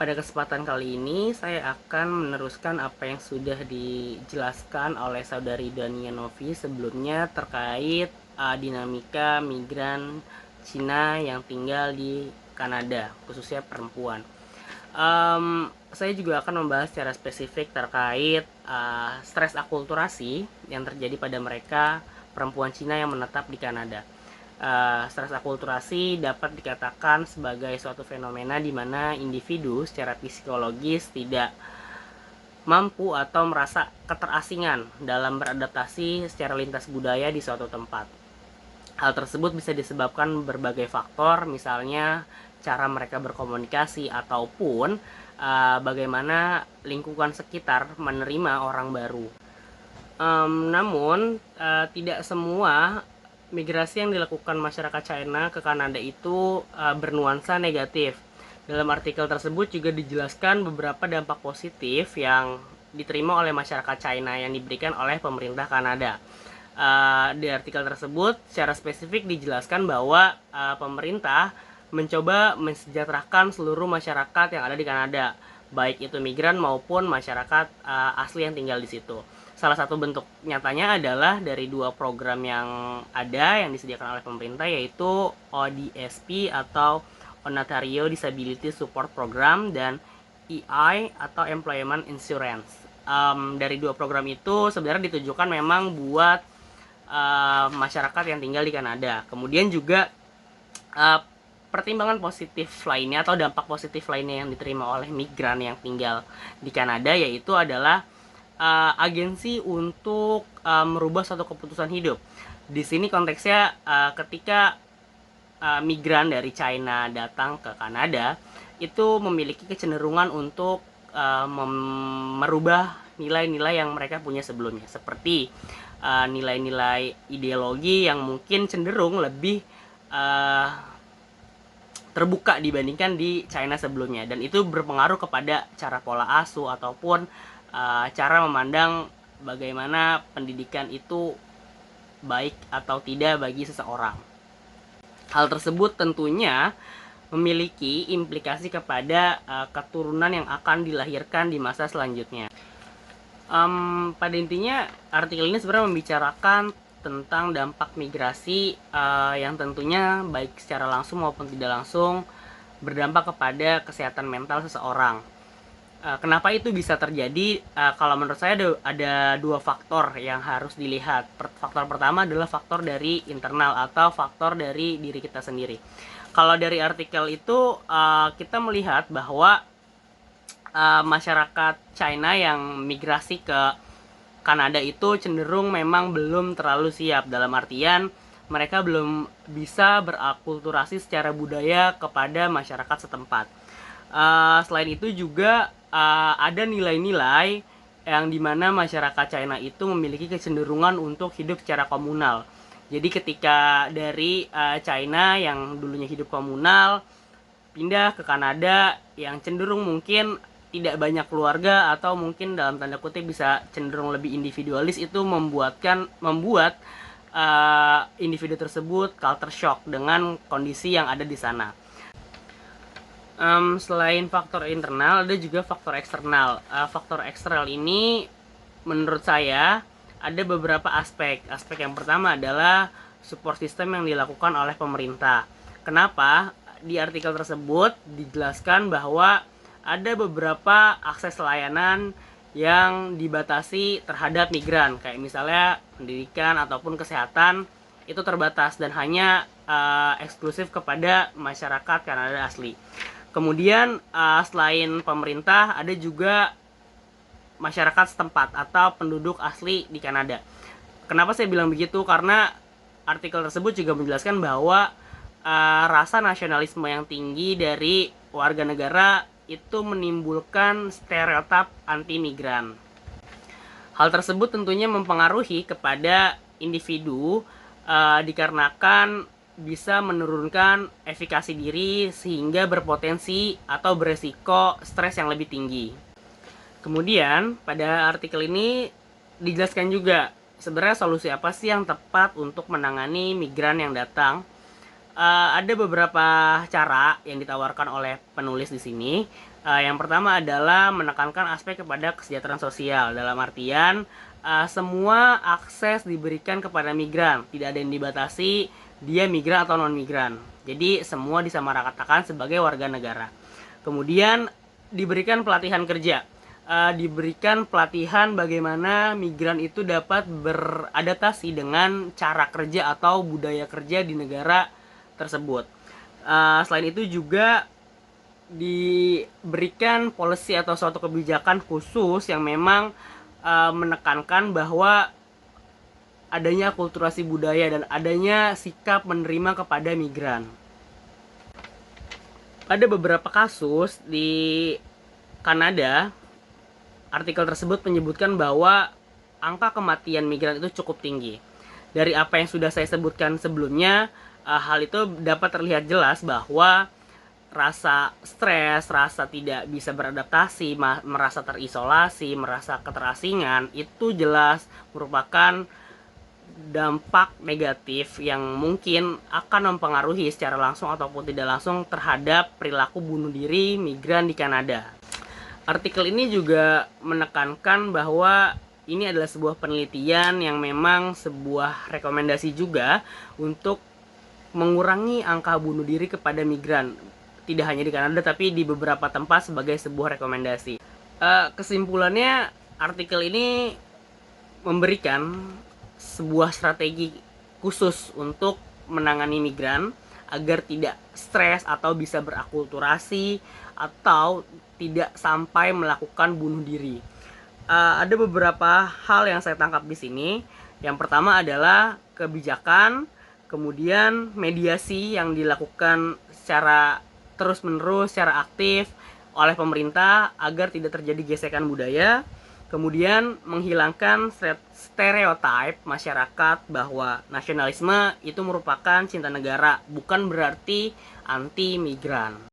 Pada kesempatan kali ini, saya akan meneruskan apa yang sudah dijelaskan oleh saudari Dania Novi sebelumnya terkait dinamika migran Cina yang tinggal di Kanada, khususnya perempuan. Saya juga akan membahas secara spesifik terkait stres akulturasi yang terjadi pada mereka perempuan Cina yang menetap di Kanada. Stres akulturasi dapat dikatakan sebagai suatu fenomena di mana individu secara psikologis tidak mampu atau merasa keterasingan dalam beradaptasi secara lintas budaya di suatu tempat. Hal tersebut bisa disebabkan berbagai faktor, misalnya cara mereka berkomunikasi ataupun bagaimana lingkungan sekitar menerima orang baru. Namun tidak semua migrasi yang dilakukan masyarakat China ke Kanada itu bernuansa negatif. Dalam artikel tersebut juga dijelaskan beberapa dampak positif yang diterima oleh masyarakat China yang diberikan oleh pemerintah Kanada. Di artikel tersebut secara spesifik dijelaskan bahwa pemerintah mencoba mensejahterakan seluruh masyarakat yang ada di Kanada, baik itu migran maupun masyarakat asli yang tinggal di situ. Salah satu bentuk nyatanya adalah dari dua program yang ada yang disediakan oleh pemerintah, yaitu ODSP atau Ontario Disability Support Program dan EI atau Employment Insurance. Dari dua program itu sebenarnya ditujukan memang buat masyarakat yang tinggal di Kanada. Kemudian juga pertimbangan positif lainnya atau dampak positif lainnya yang diterima oleh migran yang tinggal di Kanada yaitu adalah agensi untuk merubah suatu keputusan hidup. Di sini konteksnya ketika migran dari China datang ke Kanada itu memiliki kecenderungan untuk merubah nilai-nilai yang mereka punya sebelumnya, seperti nilai-nilai ideologi yang mungkin cenderung lebih terbuka dibandingkan di China sebelumnya, dan itu berpengaruh kepada cara pola asuh ataupun cara memandang bagaimana pendidikan itu baik atau tidak bagi seseorang. Hal tersebut tentunya memiliki implikasi kepada keturunan yang akan dilahirkan di masa selanjutnya. Pada intinya artikel ini sebenarnya membicarakan tentang dampak migrasi yang tentunya baik secara langsung maupun tidak langsung berdampak kepada kesehatan mental seseorang. Kenapa itu bisa terjadi? Kalau menurut saya ada dua faktor yang harus dilihat. Faktor pertama adalah faktor dari internal atau faktor dari diri kita sendiri. Kalau dari artikel itu kita melihat bahwa masyarakat China yang migrasi ke Kanada itu cenderung memang belum terlalu siap, dalam artian mereka belum bisa berakulturasi secara budaya kepada masyarakat setempat. Selain itu juga ada nilai-nilai yang dimana masyarakat China itu memiliki kecenderungan untuk hidup secara komunal. Jadi ketika dari China yang dulunya hidup komunal pindah ke Kanada yang cenderung mungkin tidak banyak keluarga atau mungkin dalam tanda kutip bisa cenderung lebih individualis, itu membuat individu tersebut culture shock dengan kondisi yang ada di sana. Selain faktor internal, ada juga faktor eksternal. Faktor eksternal ini menurut saya ada beberapa aspek. Aspek yang pertama adalah support system yang dilakukan oleh pemerintah. Kenapa? Di artikel tersebut dijelaskan bahwa ada beberapa akses layanan yang dibatasi terhadap migran, kayak misalnya pendidikan ataupun kesehatan itu terbatas dan hanya eksklusif kepada masyarakat Kanada asli. Kemudian selain pemerintah ada juga masyarakat setempat atau penduduk asli di Kanada. Kenapa saya bilang begitu? Karena artikel tersebut juga menjelaskan bahwa rasa nasionalisme yang tinggi dari warga negara itu menimbulkan stereotip anti migran. Hal tersebut tentunya mempengaruhi kepada individu dikarenakan bisa menurunkan efikasi diri sehingga berpotensi atau beresiko stres yang lebih tinggi. Kemudian pada artikel ini dijelaskan juga sebenarnya solusi apa sih yang tepat untuk menangani migran yang datang. Ada beberapa cara yang ditawarkan oleh penulis di sini. Yang pertama adalah menekankan aspek kepada kesejahteraan sosial. Dalam artian, semua akses diberikan kepada migran. Tidak ada yang dibatasi, dia migran atau non-migran. Jadi, semua disamaratakan sebagai warga negara. Kemudian, diberikan pelatihan kerja. Diberikan pelatihan bagaimana migran itu dapat beradaptasi dengan cara kerja atau budaya kerja di negara tersebut. Selain itu juga diberikan policy atau suatu kebijakan khusus yang memang menekankan bahwa adanya akulturasi budaya dan adanya sikap menerima kepada migran. Pada beberapa kasus di Kanada, artikel tersebut menyebutkan bahwa angka kematian migran itu cukup tinggi. Dari apa yang sudah saya sebutkan sebelumnya, hal itu dapat terlihat jelas bahwa rasa stres, rasa tidak bisa beradaptasi, merasa terisolasi, merasa keterasingan, itu jelas merupakan dampak negatif yang mungkin akan mempengaruhi secara langsung ataupun tidak langsung terhadap perilaku bunuh diri migran di Kanada. Artikel ini juga menekankan bahwa ini adalah sebuah penelitian yang memang sebuah rekomendasi juga untuk mengurangi angka bunuh diri kepada migran. Tidak hanya di Kanada, tapi di beberapa tempat sebagai sebuah rekomendasi. Kesimpulannya, artikel ini memberikan sebuah strategi khusus untuk menangani migran agar tidak stres atau bisa berakulturasi atau tidak sampai melakukan bunuh diri. Ada beberapa hal yang saya tangkap di sini. Yang pertama adalah kebijakan, kemudian mediasi yang dilakukan secara terus-menerus, secara aktif oleh pemerintah agar tidak terjadi gesekan budaya. Kemudian menghilangkan stereotip masyarakat bahwa nasionalisme itu merupakan cinta negara, bukan berarti anti migran.